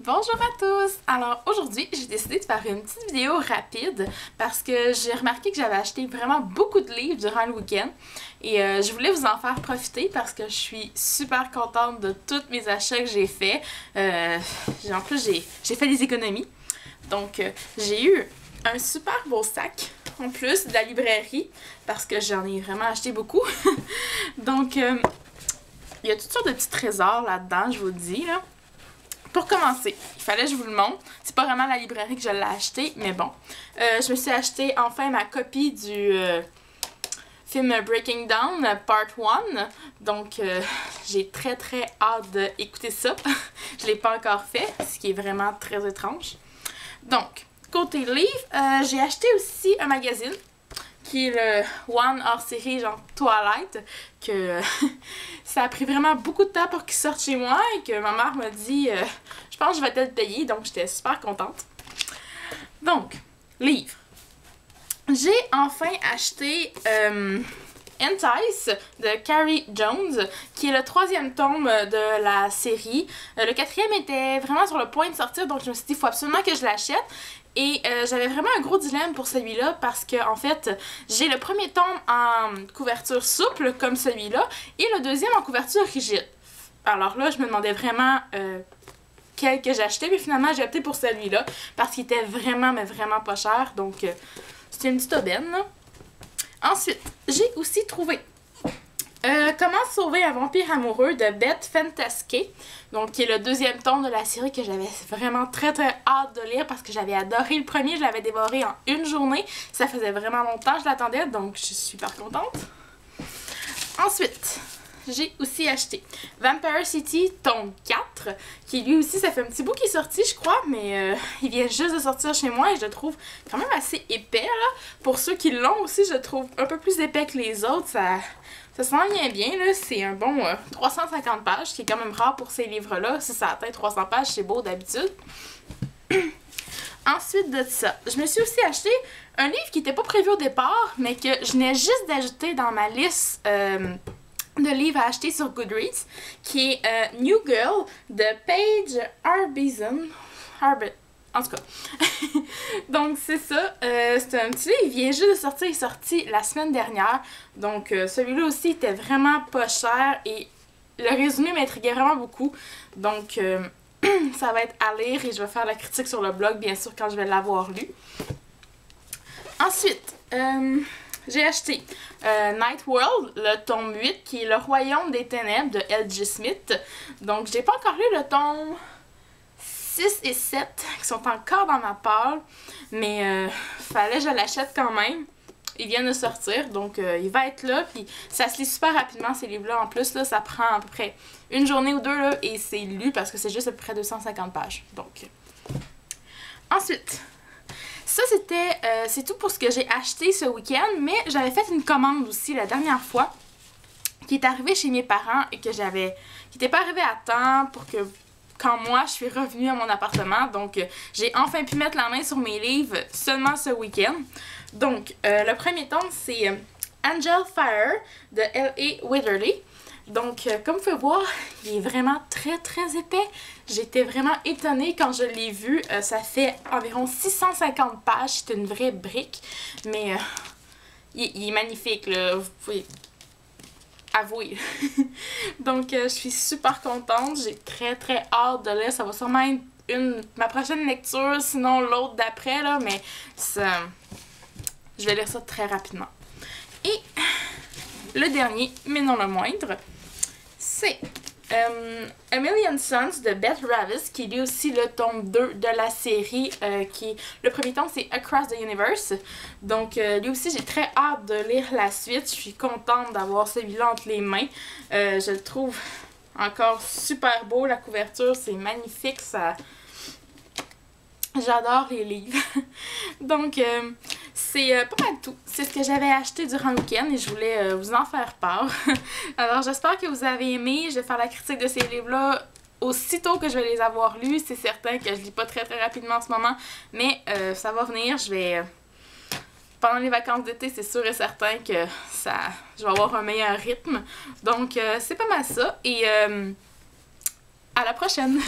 Bonjour à tous! Alors aujourd'hui, j'ai décidé de faire une petite vidéo rapide parce que j'ai remarqué que j'avais acheté vraiment beaucoup de livres durant le week-end et je voulais vous en faire profiter parce que je suis super contente de tous mes achats que j'ai faits. En plus, j'ai fait des économies. Donc, j'ai eu un super beau sac en plus de la librairie parce que j'en ai vraiment acheté beaucoup. Donc, il y a toutes sortes de petits trésors là-dedans, je vous le dis, là. Pour commencer, il fallait que je vous le montre. C'est pas vraiment la librairie que je l'ai acheté, mais bon. Je me suis acheté enfin ma copie du film Breaking Down, Part 1. Donc, j'ai très hâte d'écouter ça. Je l'ai pas encore fait, ce qui est vraiment très étrange. Donc, côté livre, j'ai acheté aussi un magazine qui est le One hors série genre Twilight, que ça a pris vraiment beaucoup de temps pour qu'il sorte chez moi et que ma mère m'a dit je pense que je vais te le payer, donc j'étais super contente. Donc, livre. J'ai enfin acheté Entice de Carrie Jones, qui est le 3e tome de la série. Le 4e était vraiment sur le point de sortir, donc je me suis dit il faut absolument que je l'achète. Et j'avais vraiment un gros dilemme pour celui-là parce que en fait, j'ai le premier tome en couverture souple comme celui-là et le deuxième en couverture rigide. Alors là, je me demandais vraiment quel que j'achetais, mais finalement j'ai opté pour celui-là parce qu'il était vraiment, mais vraiment pas cher. Donc c'était une petite aubaine, là. Ensuite, j'ai aussi trouvé Comment sauver un vampire amoureux de Beth Fantasque, donc qui est le 2e tome de la série que j'avais vraiment très hâte de lire parce que j'avais adoré le premier, je l'avais dévoré en une journée, ça faisait vraiment longtemps que je l'attendais, donc je suis super contente. Ensuite, j'ai aussi acheté Vampire City tome 4, qui lui aussi, ça fait un petit bout qu'il est sorti, je crois, mais il vient juste de sortir chez moi et je le trouve quand même assez épais, là. Pour ceux qui l'ont aussi, je le trouve un peu plus épais que les autres, ça s'enligne bien, là. C'est un bon 350 pages, ce qui est quand même rare pour ces livres-là. Si ça atteint 300 pages, c'est beau d'habitude. Ensuite de ça, je me suis aussi acheté un livre qui n'était pas prévu au départ, mais que je venais juste d'ajouter dans ma liste de livres à acheter sur Goodreads, qui est New Girl de Paige Arbison. En tout cas. Donc c'est ça. C'est un petit livre, il vient juste de sortir, il est sorti la semaine dernière. Donc celui-là aussi était vraiment pas cher et le résumé m'intriguait vraiment beaucoup. Donc ça va être à lire et je vais faire la critique sur le blog, bien sûr, quand je vais l'avoir lu. Ensuite, j'ai acheté Night World, le tome 8, qui est Le Royaume des Ténèbres de L.J. Smith. Donc j'ai pas encore lu le tome 6 et 7 qui sont encore dans ma palle, mais fallait que je l'achète quand même. Ils viennent de sortir, donc il va être là, puis ça se lit super rapidement ces livres-là. En plus, là, ça prend à peu près une journée ou deux, là, et c'est lu parce que c'est juste à peu près 250 pages. Donc, ensuite, ça c'est tout pour ce que j'ai acheté ce week-end, mais j'avais fait une commande aussi la dernière fois, qui est arrivée chez mes parents et qui n'était pas arrivée à temps pour que quand moi je suis revenue à mon appartement. Donc j'ai enfin pu mettre la main sur mes livres seulement ce week-end. Donc le premier tome c'est Angel Fire de L.A. Wytherly. Donc comme vous pouvez voir, il est vraiment très épais. J'étais vraiment étonnée quand je l'ai vu. Ça fait environ 650 pages, c'est une vraie brique. Mais il est magnifique là, vous pouvez avouer. Donc je suis super contente, j'ai très hâte de lire, ça va sûrement être ma prochaine lecture, sinon l'autre d'après là, mais je vais lire ça très rapidement. Et le dernier, mais non le moindre, c'est A Million Suns de Beth Ravis, qui est lui aussi le tome 2 de la série, le premier tome c'est Across the Universe. Donc lui aussi j'ai très hâte de lire la suite, je suis contente d'avoir celui-là entre les mains. Je le trouve encore super beau, la couverture c'est magnifique, j'adore les livres. Donc c'est pas mal tout. C'est ce que j'avais acheté durant le week-end et je voulais vous en faire part. Alors j'espère que vous avez aimé. Je vais faire la critique de ces livres-là aussitôt que je vais les avoir lus. C'est certain que je lis pas très rapidement en ce moment, mais ça va venir. Pendant les vacances d'été, c'est sûr et certain que je vais avoir un meilleur rythme. Donc c'est pas mal ça et à la prochaine!